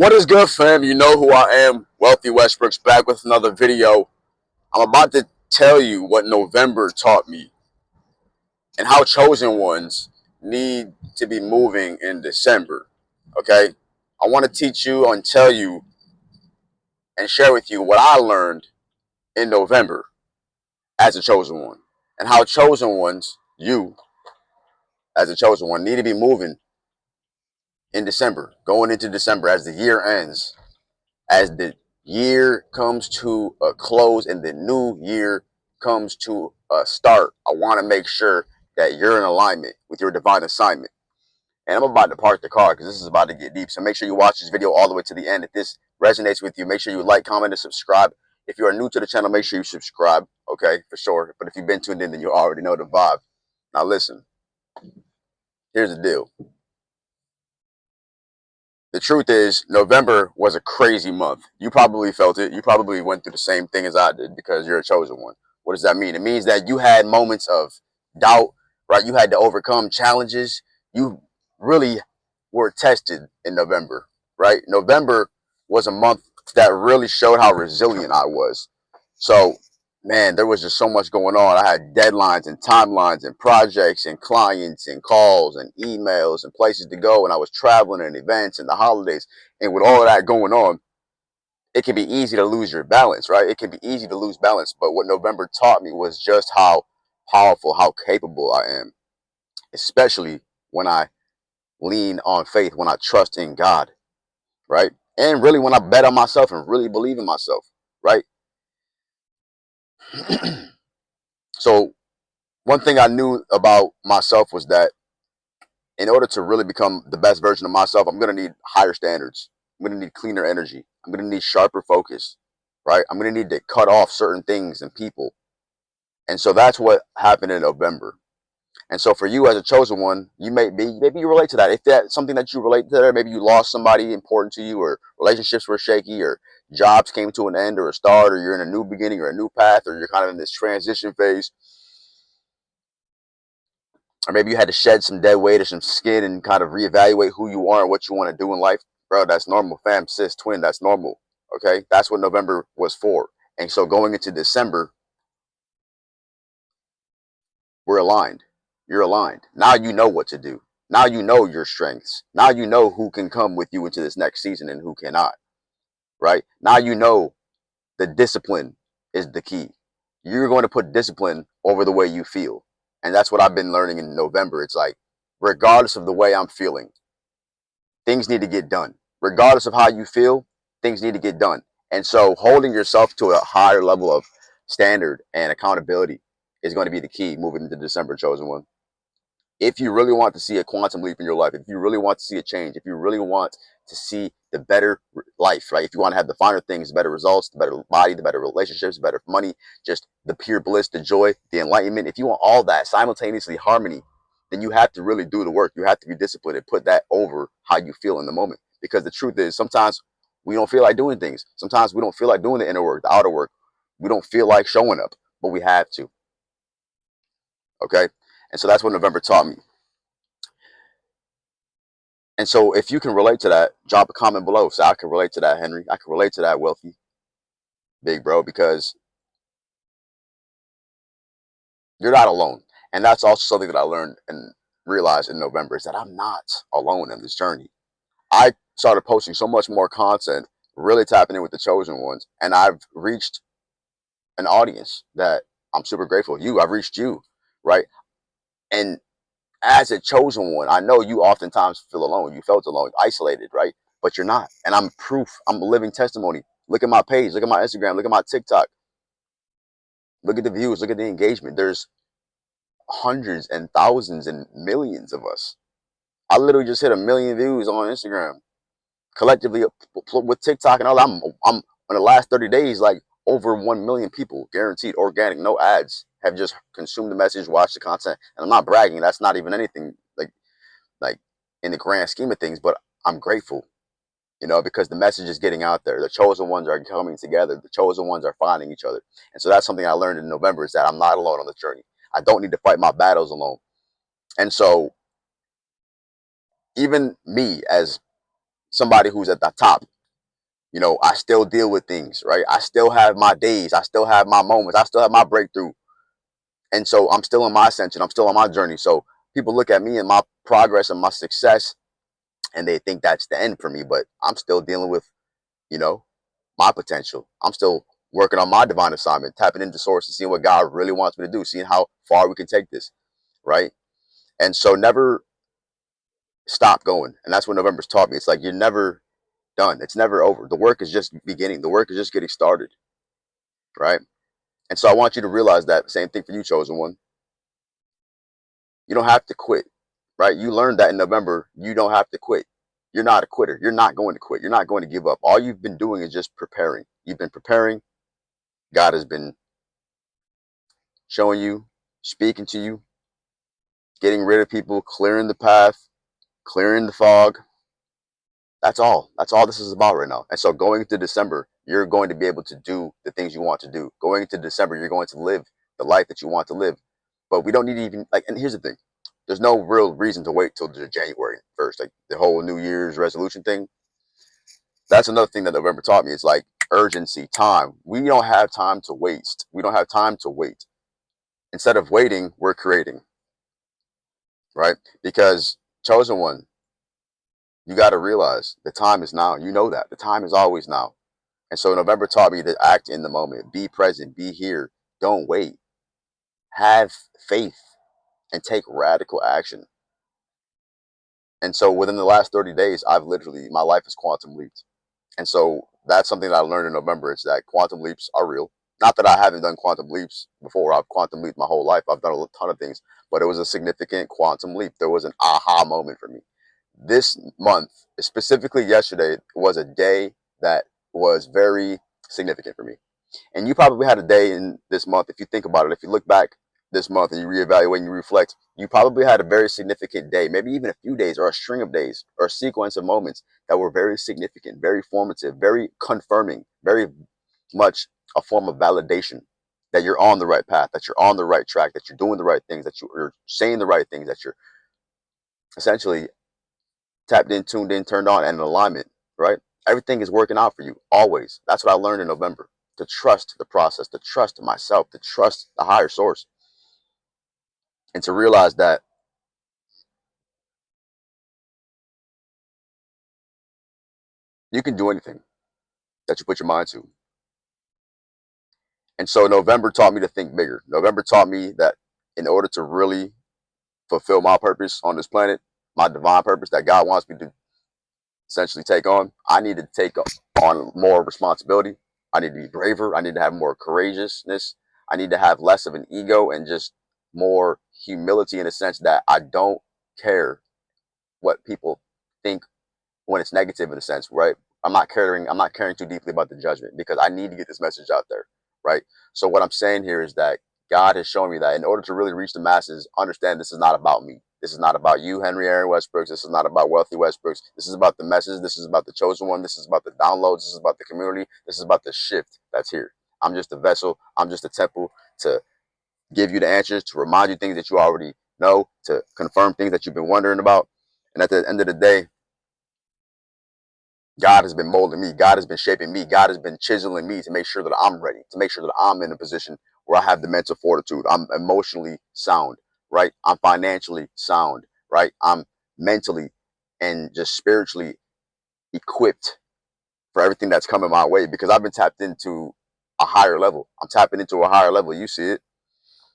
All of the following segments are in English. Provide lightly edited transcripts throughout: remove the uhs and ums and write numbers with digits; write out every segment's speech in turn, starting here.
What is good, fam? You know who I am. Wealthy Westbrook's back with another video. I'm about to tell you what November taught me and how chosen ones need to be moving in December. Okay? I want to teach you and tell you and share with you what I learned in November as a chosen one and how chosen ones, you as a chosen one, need to be moving in December, going into December as the year ends, as the year comes to a close and the new year comes to a start. I want to make sure that you're in alignment with your divine assignment. And I'm about to park the car because this is about to get deep. So make sure you watch this video all the way to the end. If this resonates with you, make sure you like, comment, and subscribe. If you are new to the channel, make sure you subscribe. Okay, for sure. But if you've been tuned in, then you already know the vibe. Now listen, here's the deal. The truth is, November was a crazy month. You probably felt it. You probably went through the same thing as I did because you're a chosen one. What does that mean? It means that you had moments of doubt, right? You had to overcome challenges. You really were tested in November, right? November was a month that really showed how resilient I was. So, man, there was just so much going on. I had deadlines and timelines and projects and clients and calls and emails and places to go. And I was traveling and events and the holidays. And with all of that going on, it can be easy to lose your balance, right? It can be easy to lose balance. But what November taught me was just how powerful, how capable I am, especially when I lean on faith, when I trust in God, right? And really when I bet on myself and really believe in myself, right? So one thing I knew about myself was that in order to really become the best version of myself, I'm going to need higher standards. I'm going to need cleaner energy. I'm going to need sharper focus, right? I'm going to need to cut off certain things and people. And so that's what happened in November. And so for you as a chosen one, you maybe you relate to that. If that's something that you relate to, there, maybe you lost somebody important to you, or relationships were shaky, or jobs came to an end or a start, or you're in a new beginning or a new path, or you're kind of in this transition phase. Or maybe you had to shed some dead weight or some skin and kind of reevaluate who you are and what you want to do in life. Bro, that's normal, fam, sis, twin, that's normal. Okay, that's what November was for. And so going into December, we're aligned. You're aligned. Now you know what to do. Now you know your strengths. Now you know who can come with you into this next season and who cannot. Right? Now you know the discipline is the key. You're going to put discipline over the way you feel. And that's what I've been learning in November. It's like, regardless of the way I'm feeling, things need to get done. Regardless of how you feel, things need to get done. And so holding yourself to a higher level of standard and accountability is going to be the key moving into December, chosen one. If you really want to see a quantum leap in your life, if you really want to see a change, if you really want to see the better life, right? If you want to have the finer things, the better results, the better body, the better relationships, the better money, just the pure bliss, the joy, the enlightenment, if you want all that simultaneously harmony, then you have to really do the work. You have to be disciplined and put that over how you feel in the moment. Because the truth is, sometimes we don't feel like doing things. Sometimes we don't feel like doing the inner work, the outer work. We don't feel like showing up, but we have to. Okay? And so that's what November taught me. And so if you can relate to that, drop a comment below. So I can relate to that, Henry. I can relate to that, Wealthy, big bro, because you're not alone. And that's also something that I learned and realized in November is that I'm not alone in this journey. I started posting so much more content, really tapping in with the chosen ones. And I've reached an audience that I'm super grateful. I've reached you, right? And as a chosen one, I know you oftentimes feel alone. You felt alone, isolated, right? But you're not. And I'm proof. I'm a living testimony. Look at my page. Look at my Instagram. Look at my TikTok. Look at the views. Look at the engagement. There's hundreds and thousands and millions of us. I literally just hit 1 million views on Instagram. Collectively with TikTok and all that, I'm in the last 30 days, like over 1 million people, guaranteed, organic, no ads, have just consumed the message, watched the content. And I'm not bragging. That's not even anything like in the grand scheme of things, but I'm grateful, because the message is getting out there. The chosen ones are coming together. The chosen ones are finding each other. And so that's something I learned in November, is that I'm not alone on this journey. I don't need to fight my battles alone. And so even me, as somebody who's at the top. I still deal with things, right? I still have my days. I still have my moments. I still have my breakthrough. And so I'm still in my ascension. I'm still on my journey. So people look at me and my progress and my success and they think that's the end for me. But I'm still dealing with, you know, my potential. I'm still working on my divine assignment, tapping into source and seeing what God really wants me to do, seeing how far we can take this, right? And so never stop going. And that's what November's taught me. It's like you're never done. It's never over. The work is just beginning. The work is just getting started, right? And so I want you to realize that same thing for you, chosen one. You don't have to quit, right? You learned that in November. You don't have to quit. You're not a quitter. You're not going to quit. You're not going to give up. All you've been doing is just preparing. You've been preparing. God has been showing you, speaking to you, getting rid of people, clearing the path, clearing the fog. That's all. That's all this is about right now. And so going into December, you're going to be able to do the things you want to do. Going into December, you're going to live the life that you want to live. But we don't need to even like, and here's the thing. There's no real reason to wait till January 1st. Like the whole New Year's resolution thing. That's another thing that November taught me. It's like urgency, time. We don't have time to waste. We don't have time to wait. Instead of waiting, we're creating, right? Because chosen one, you got to realize the time is now. You know that the time is always now. And so November taught me to act in the moment, be present, be here. Don't wait. Have faith and take radical action. And so within the last 30 days, my life is quantum leaped. And so that's something that I learned in November. It's that quantum leaps are real. Not that I haven't done quantum leaps before. I've quantum leaped my whole life. I've done a ton of things, but it was a significant quantum leap. There was an aha moment for me. This month, specifically yesterday, was a day that was very significant for me. And you probably had a day in this month, if you think about it, if you look back this month and you reevaluate and you reflect, you probably had a very significant day, maybe even a few days or a string of days or a sequence of moments that were very significant, very formative, very confirming, very much a form of validation that you're on the right path, that you're on the right track, that you're doing the right things, that you're saying the right things, that you're essentially tapped in, tuned in, turned on, and in alignment, right? Everything is working out for you always. That's what I learned in November. To trust the process, to trust myself, to trust the higher source, and to realize that you can do anything that you put your mind to. And so November taught me to think bigger. November taught me that in order to really fulfill my purpose on this planet, my divine purpose that God wants me to essentially take on, I need to take on more responsibility. I need to be braver. I need to have more courageousness. I need to have less of an ego and just more humility in a sense that I don't care what people think when it's negative in a sense, right? I'm not caring too deeply about the judgment because I need to get this message out there, right? So what I'm saying here is that God has shown me that in order to really reach the masses, understand this is not about me. This is not about you, Henry Aaron Westbrooks. This is not about Wealthy Westbrooks. This is about the message. This is about the chosen one. This is about the downloads. This is about the community. This is about the shift that's here. I'm just a vessel. I'm just a temple to give you the answers, to remind you things that you already know, to confirm things that you've been wondering about. And at the end of the day, God has been molding me. God has been shaping me. God has been chiseling me to make sure that I'm ready, to make sure that I'm in a position where I have the mental fortitude. I'm emotionally sound, right? I'm financially sound, right? I'm mentally and just spiritually equipped for everything that's coming my way because I've been tapped into a higher level. I'm tapping into a higher level. You see it.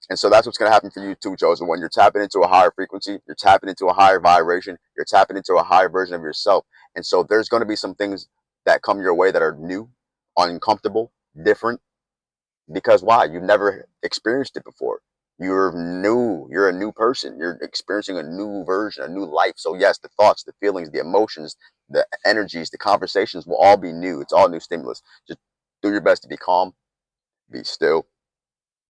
And so that's what's going to happen for you too, chosen one. You're tapping into a higher frequency. You're tapping into a higher vibration. You're tapping into a higher version of yourself. And so there's going to be some things that come your way that are new, uncomfortable, different. Because why? You've never experienced it before. You're new. You're a new person. You're experiencing a new version, a new life. So yes, the thoughts, the feelings, the emotions, the energies, the conversations will all be new. It's all new stimulus. Just do your best to be calm, be still,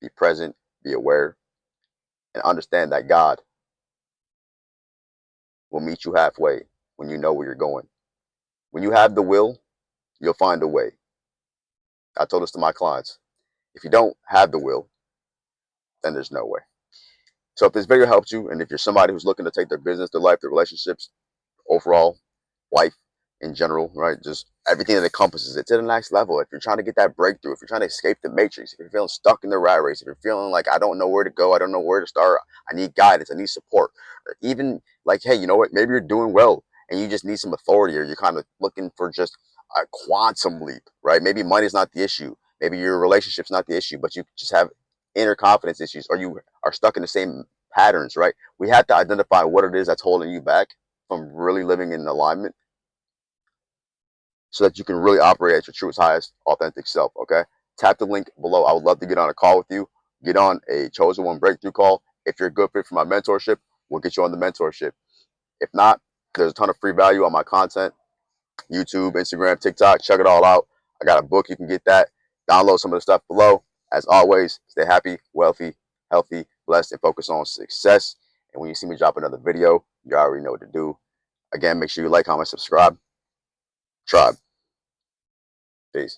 be present, be aware, and understand that God will meet you halfway when you know where you're going. When you have the will, you'll find a way. I told this to my clients. If you don't have the will, then there's no way. So if this video helped you, and if you're somebody who's looking to take their business, their life, their relationships, overall life in general, right? Just everything that encompasses it to the next level. If you're trying to get that breakthrough, if you're trying to escape the matrix, if you're feeling stuck in the rat race, if you're feeling like I don't know where to go, I don't know where to start, I need guidance, I need support, or even like, hey, you know what? Maybe you're doing well and you just need some authority, or you're kind of looking for just a quantum leap, right? Maybe money's not the issue, maybe your relationship's not the issue, but you just have inner confidence issues, or you are stuck in the same patterns, right? We have to identify what it is that's holding you back from really living in alignment so that you can really operate at your truest, highest, authentic self. Okay. Tap the link below. I would love to get on a call with you. Get on a chosen one breakthrough call. If you're a good fit for my mentorship, we'll get you on the mentorship. If not, there's a ton of free value on my content, YouTube, Instagram, TikTok. Check it all out. I got a book. You can get that. Download some of the stuff below. As always, stay happy, wealthy, healthy, blessed, and focus on success. And when you see me drop another video, you already know what to do. Again, make sure you like, comment, subscribe. Tribe. Peace.